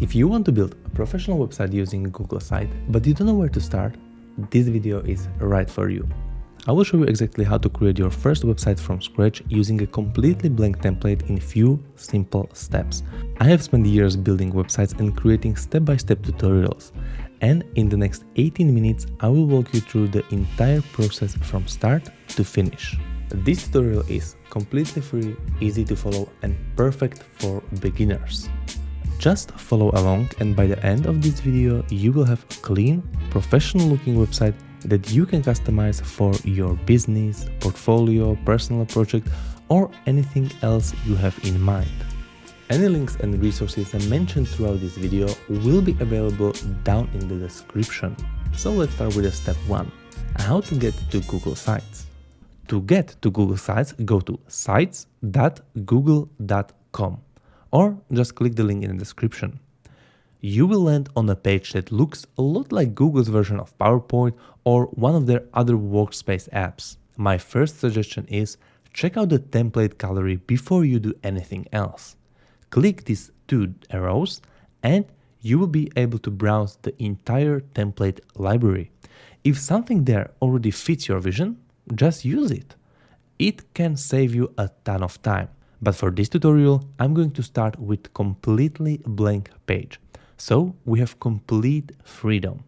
If you want to build a professional website using Google Site, but you don't know where to start, this video is right for you. I will show you exactly how to create your first website from scratch using a completely blank template in few simple steps. I have spent years building websites and creating step-by-step tutorials. And in the next 18 minutes, I will walk you through the entire process from start to finish. This tutorial is completely free, easy to follow, and perfect for beginners. Just follow along, and by the end of this video, you will have a clean, professional looking website that you can customize for your business, portfolio, personal project, or anything else you have in mind. Any links and resources I mentioned throughout this video will be available down in the description. So let's start with step 1, how to get to Google Sites. To get to Google Sites, go to sites.google.com or just click the link in the description. You will land on a page that looks a lot like Google's version of PowerPoint or one of their other workspace apps. My first suggestion is check out the template gallery before you do anything else. Click these 2 arrows and you will be able to browse the entire template library. If something there already fits your vision, just use it. It can save you a ton of time. But for this tutorial, I'm going to start with completely blank page. So we have complete freedom.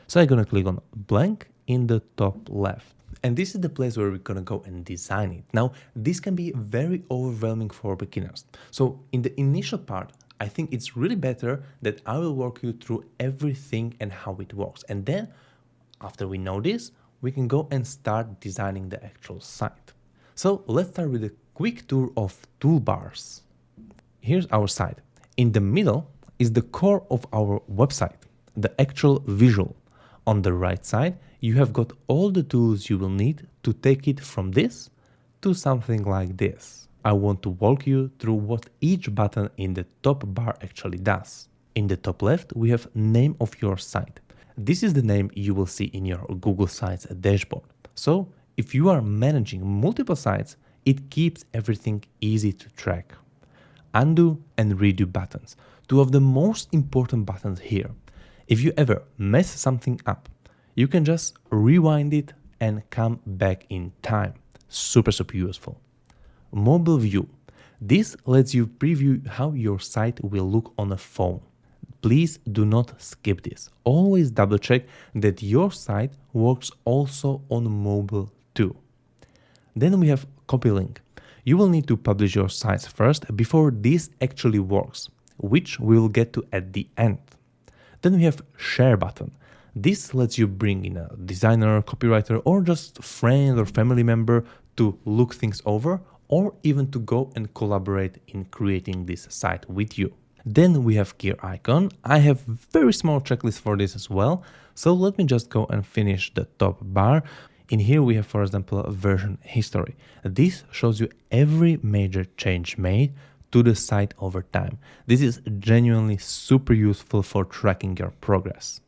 So I'm gonna click on blank in the top left. And this is the place where we're gonna go and design it. Now, this can be very overwhelming for beginners. So in the initial part, I think it's really better that I will walk you through everything and how it works. And then after we know this, we can go and start designing the actual site. So let's start with a quick tour of toolbars. Here's our site. In the middle is the core of our website, the actual visual. On the right side, you have got all the tools you will need to take it from this to something like this. I want to walk you through what each button in the top bar actually does. In the top left, we have name of your site. This is the name you will see in your Google Sites dashboard. So if you are managing multiple sites, it keeps everything easy to track. Undo and redo buttons, 2 of the most important buttons here. If you ever mess something up, you can just rewind it and come back in time. Super useful. Mobile view. This lets you preview how your site will look on a phone. Please do not skip this. Always double check that your site works also on mobile too. Then we have copy link. You will need to publish your sites first before this actually works, which we will get to at the end. Then we have share button. This lets you bring in a designer, copywriter, or just friend or family member to look things over, or even to go and collaborate in creating this site with you. Then we have gear icon. I have very small checklist for this as well. So let me just go and finish the top bar. In here we have, for example, a version history. This shows you every major change made to the site over time. This is genuinely super useful for tracking your progress.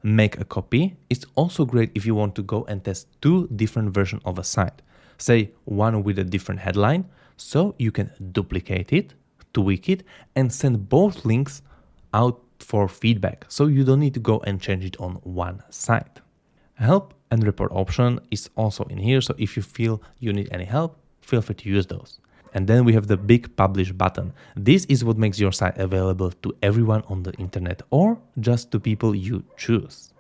Make a copy is also great if you want to go and test 2 different versions of a site. Say one with a different headline, so you can duplicate it, tweak it, and send both links out for feedback. So you don't need to go and change it on one site. Help and report option is also in here, so if you feel you need any help, feel free to use those. And then we have the big publish button. This is what makes your site available to everyone on the internet or just to people you choose.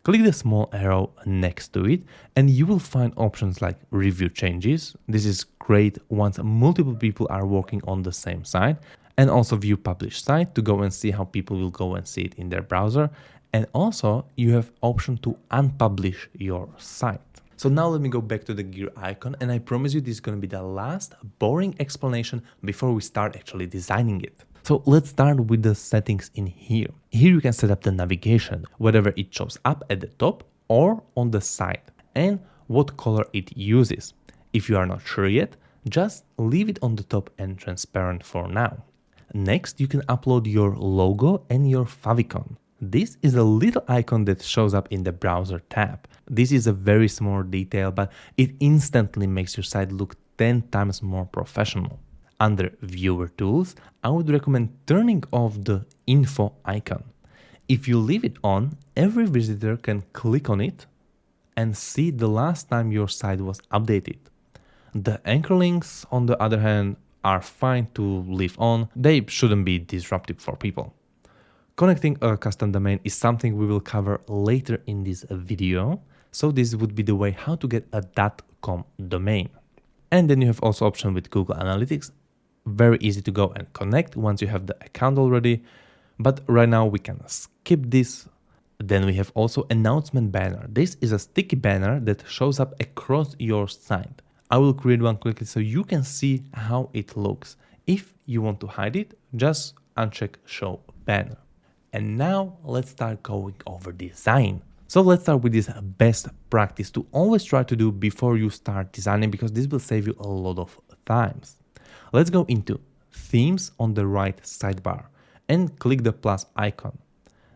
Click the small arrow next to it and you will find options like review changes. This is great once multiple people are working on the same site, and also view published site to go and see how people will go and see it in their browser. And also you have option to unpublish your site. So now let me go back to the gear icon, and I promise you this is going to be the last boring explanation before we start actually designing it. So let's start with the settings in here. Here you can set up the navigation, whether it shows up at the top or on the side, and what color it uses. If you are not sure yet, just leave it on the top and transparent for now. Next, you can upload your logo and your favicon. This is a little icon that shows up in the browser tab. This is a very small detail, but it instantly makes your site look 10 times more professional. Under Viewer Tools, I would recommend turning off the info icon. If you leave it on, every visitor can click on it and see the last time your site was updated. The anchor links, on the other hand, are fine to leave on. They shouldn't be disruptive for people. Connecting a custom domain is something we will cover later in this video. So this would be the way how to get a .com domain. And then you have also option with Google Analytics. Very easy to go and connect once you have the account already. But right now we can skip this. Then we have also announcement banner. This is a sticky banner that shows up across your site. I will create one quickly so you can see how it looks. If you want to hide it, just uncheck show banner. And now let's start going over design. So let's start with this best practice to always try to do before you start designing, because this will save you a lot of times. Let's go into themes on the right sidebar and click the plus icon.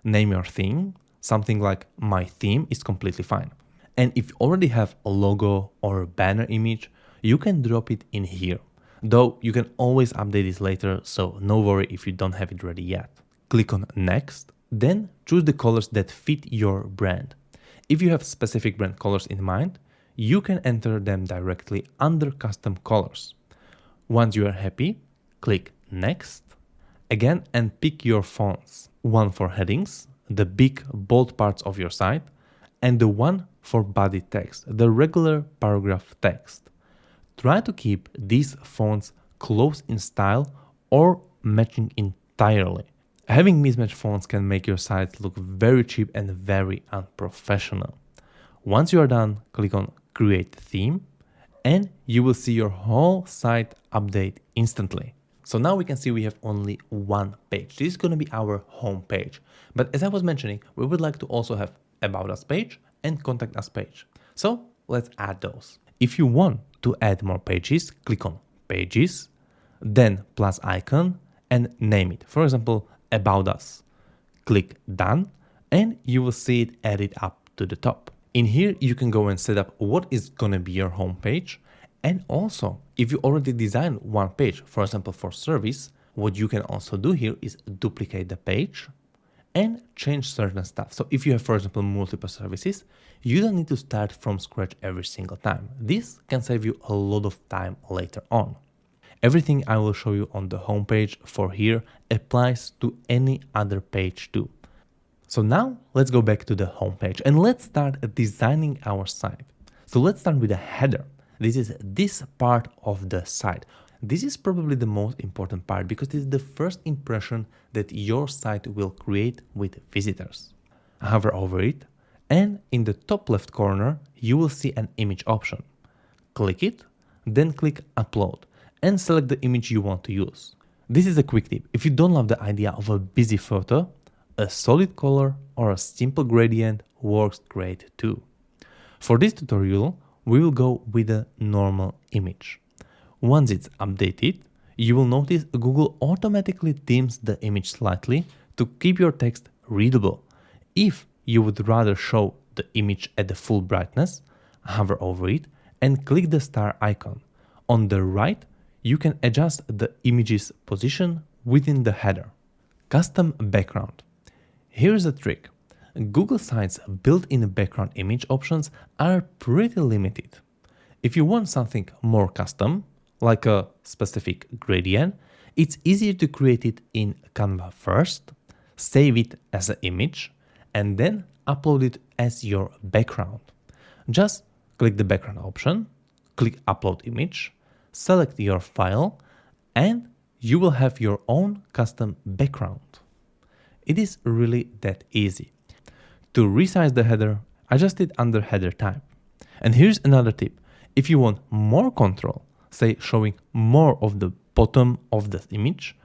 Name your theme. Something like my theme is completely fine. And if you already have a logo or a banner image, you can drop it in here. Though you can always update it later, so no worry if you don't have it ready yet. Click on next, then choose the colors that fit your brand. If you have specific brand colors in mind, you can enter them directly under custom colors. Once you are happy, click next again and pick your fonts. One for headings, the big bold parts of your site, and the one for body text, the regular paragraph text. Try to keep these fonts close in style or matching entirely. Having mismatched fonts can make your site look very cheap and very unprofessional. Once you are done, click on Create Theme and you will see your whole site update instantly. So now we can see we have only one page. This is going to be our home page. But as I was mentioning, we would like to also have About Us page and Contact Us page. So let's add those. If you want to add more pages, click on Pages, then plus icon and name it. For example, About Us. Click Done and you will see it added up to the top. In here, you can go and set up what is going to be your home page. And also, if you already designed one page, for example, for service, what you can also do here is duplicate the page and change certain stuff. So if you have, for example, multiple services, you don't need to start from scratch every single time. This can save you a lot of time later on. Everything I will show you on the homepage for here applies to any other page too. So now let's go back to the homepage and let's start designing our site. So let's start with the header. This is this part of the site. This is probably the most important part because it is the first impression that your site will create with visitors. Hover over it and in the top left corner, you will see an image option. Click it, then click Upload and select the image you want to use. This is a quick tip. If you don't love the idea of a busy photo, a solid color or a simple gradient works great too. For this tutorial, we will go with a normal image. Once it's updated, you will notice Google automatically dims the image slightly to keep your text readable. If you would rather show the image at the full brightness, hover over it and click the star icon. On the right, you can adjust the image's position within the header. Custom background. Here's a trick. Google Sites built-in background image options are pretty limited. If you want something more custom, like a specific gradient, it's easier to create it in Canva first, save it as an image, and then upload it as your background. Just click the background option, click Upload Image, select your file, and you will have your own custom background. It is really that easy. To resize the header, adjust it under header type. And here's another tip. If you want more control, say showing more of the bottom of the image,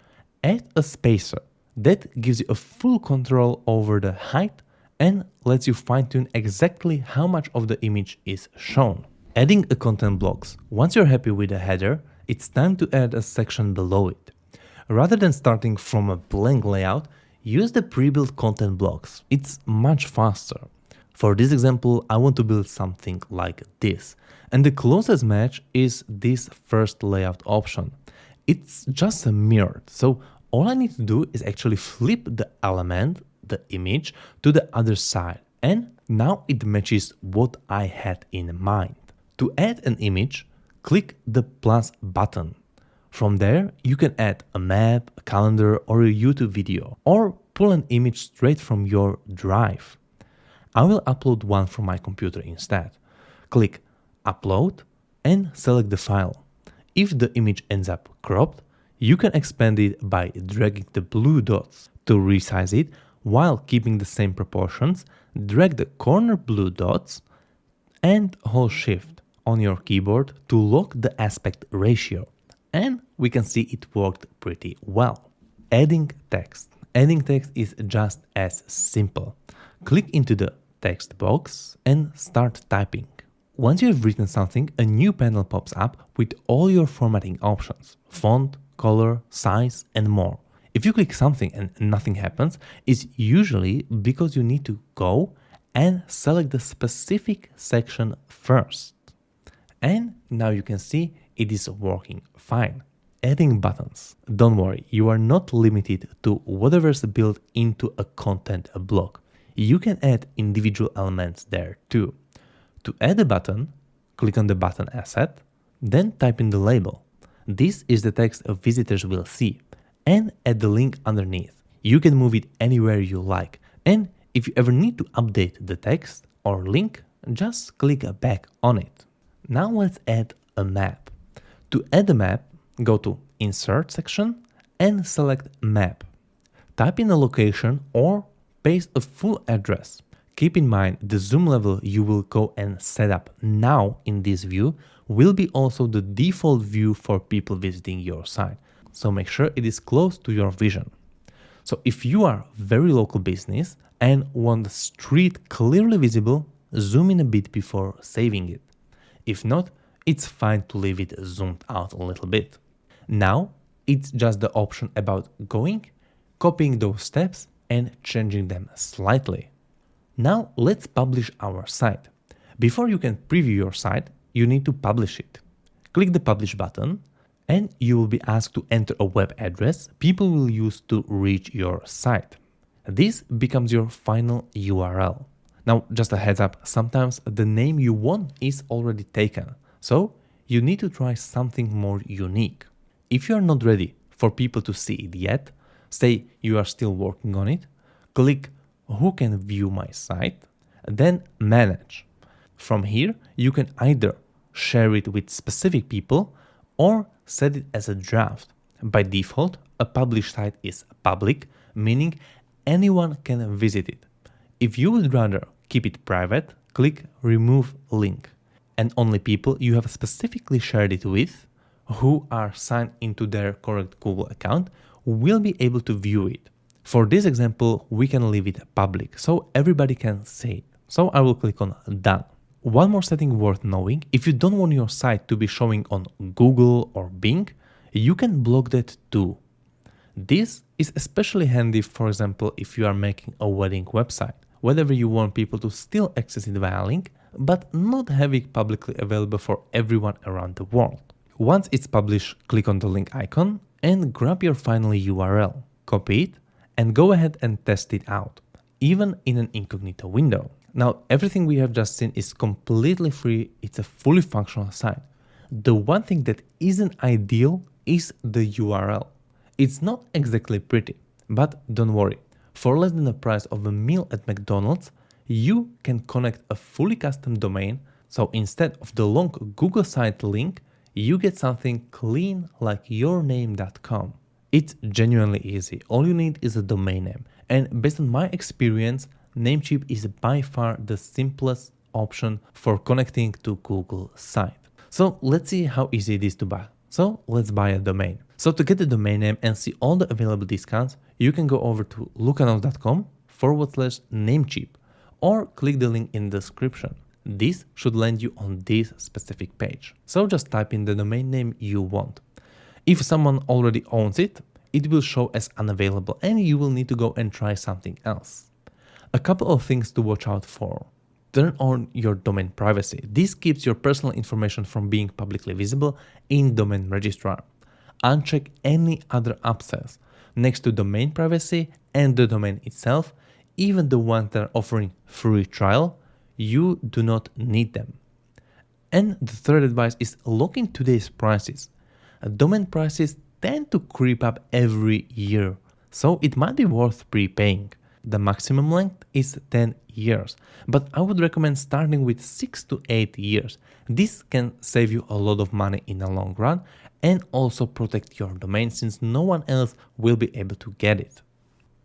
add a spacer. That gives you a full control over the height and lets you fine-tune exactly how much of the image is shown. Adding a content blocks. Once you're happy with the header, it's time to add a section below it. Rather than starting from a blank layout, use the pre-built content blocks. It's much faster. For this example, I want to build something like this. And the closest match is this first layout option. It's just a mirror. So all I need to do is actually flip the element, the image, to the other side. And now it matches what I had in mind. To add an image, click the plus button. From there, you can add a map, a calendar, or a YouTube video, or pull an image straight from your drive. I will upload one from my computer instead. Click Upload and select the file. If the image ends up cropped, you can expand it by dragging the blue dots. To resize it while keeping the same proportions, drag the corner blue dots and hold Shift on your keyboard to lock the aspect ratio. And we can see it worked pretty well. Adding text. Adding text is just as simple. Click into the text box and start typing. Once you have written something, a new panel pops up with all your formatting options: font, color, size, and more. If you click something and nothing happens, it's usually because you need to go and select the specific section first. And now you can see it is working fine. Adding buttons. Don't worry, you are not limited to whatever's built into a content block. You can add individual elements there too. To add a button, click on the button asset, then type in the label. This is the text visitors will see, and add the link underneath. You can move it anywhere you like, and if you ever need to update the text or link, just click back on it. Now let's add a map. To add a map, go to Insert section and select Map. Type in a location or paste a full address. Keep in mind the zoom level you will go and set up now in this view will be also the default view for people visiting your site. So make sure it is close to your vision. So if you are a very local business and want the street clearly visible, zoom in a bit before saving it. If not, it's fine to leave it zoomed out a little bit. Now it's just the option about going, copying those steps and changing them slightly. Now let's publish our site. Before you can preview your site, you need to publish it. Click the Publish button and you will be asked to enter a web address people will use to reach your site. This becomes your final URL. Now, just a heads up, sometimes the name you want is already taken, so you need to try something more unique. If you are not ready for people to see it yet, say you are still working on it, click Who can view my site, then Manage. From here, you can either share it with specific people or set it as a draft. By default, a published site is public, meaning anyone can visit it. If you would rather keep it private, click Remove Link. And only people you have specifically shared it with, who are signed into their correct Google account, will be able to view it. For this example, we can leave it public so everybody can see it. So I will click on Done. One more setting worth knowing: if you don't want your site to be showing on Google or Bing, you can block that too. This is especially handy, for example, if you are making a wedding website, whether you want people to still access it via link, but not have it publicly available for everyone around the world. Once it's published, click on the link icon and grab your final URL, copy it, and go ahead and test it out, even in an incognito window. Now, everything we have just seen is completely free. It's a fully functional site. The one thing that isn't ideal is the URL. It's not exactly pretty, but don't worry. For less than the price of a meal at McDonald's, you can connect a fully custom domain. So instead of the long Google site link, you get something clean like yourname.com. It's genuinely easy. All you need is a domain name. And based on my experience, Namecheap is by far the simplest option for connecting to Google site. So let's see how easy it is to buy. So let's buy a domain. So to get the domain name and see all the available discounts, you can go over to lukanos.com/Namecheap or click the link in the description. This should land you on this specific page. So just type in the domain name you want. If someone already owns it, it will show as unavailable and you will need to go and try something else. A couple of things to watch out for. Turn on your domain privacy. This keeps your personal information from being publicly visible in Domain Registrar. uncheck any other upsells. Next to domain privacy and the domain itself, even the ones that are offering free trial, you do not need them. And the third advice is look in today's prices. Domain prices tend to creep up every year, so it might be worth prepaying. The maximum length is 10 years, but I would recommend starting with 6 to 8 years. This can save you a lot of money in the long run and also protect your domain since no one else will be able to get it.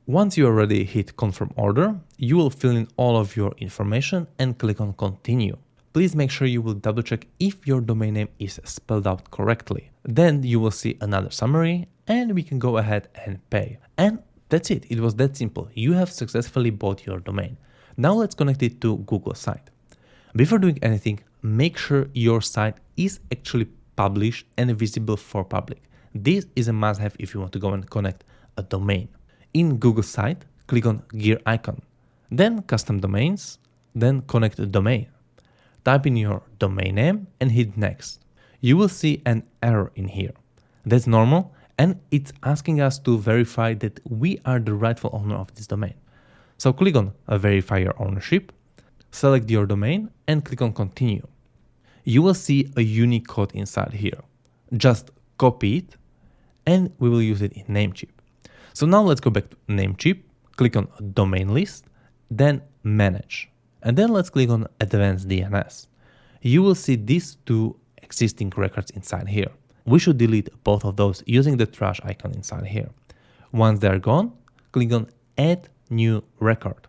Once you already hit confirm order, you will fill in all of your information and click on continue. Please make sure you will double check if your domain name is spelled out correctly. Then you will see another summary and we can go ahead and pay. And that's it. It was that simple. You have successfully bought your domain. Now let's connect it to Google site. Before doing anything, make sure your site is actually published and visible for public. This is a must-have if you want to go and connect a domain. In Google site, click on gear icon, then custom domains, then connect a domain. Type in your domain name and hit next. You will see an error in here. That's normal and it's asking us to verify that we are the rightful owner of this domain. So click on verify your ownership, select your domain and click on continue. You will see a unique code inside here. Just copy it and we will use it in Namecheap. So now let's go back to Namecheap, click on domain list, then manage. And then let's click on advanced DNS. You will see these two existing records inside here. We should delete both of those using the trash icon inside here. Once they're gone, click on add new record.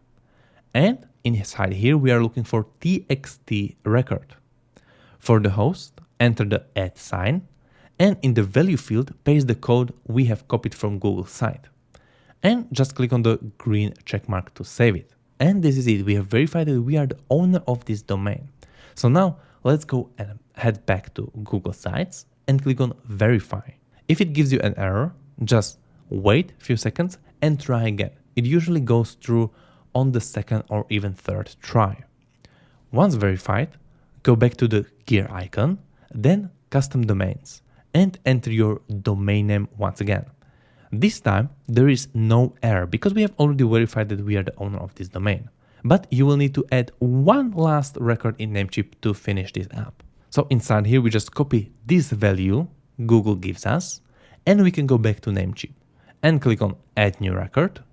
And inside here, we are looking for txt record. For the host, enter the add sign and in the value field, paste the code we have copied from Google site. And just click on the green check mark to save it. And this is it. We have verified that we are the owner of this domain. So now let's go and head back to Google Sites and click on verify. If it gives you an error, just wait a few seconds and try again. It usually goes through on the second or even third try. Once verified, go back to the gear icon, then custom domains and enter your domain name once again. This time, there is no error because we have already verified that we are the owner of this domain. But you will need to add one last record in Namecheap to finish this app. So inside here, we just copy this value Google gives us, and we can go back to Namecheap and click on add new record.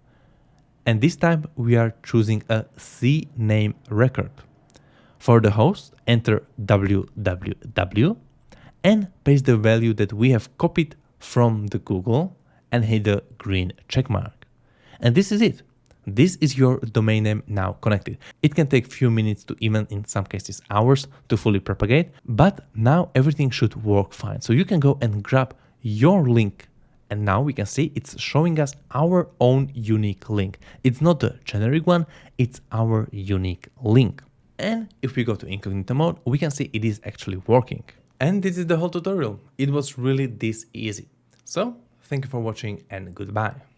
And this time we are choosing a CNAME record. For the host, enter www and paste the value that we have copied from the Google and hit the green check mark. And this is it. This is your domain name now connected. It can take a few minutes to even in some cases hours to fully propagate, but now everything should work fine. So you can go and grab your link and now we can see it's showing us our own unique link. It's not the generic one, it's our unique link. And if we go to incognito mode, we can see it is actually working. And this is the whole tutorial. It was really this easy. So thank you for watching and goodbye.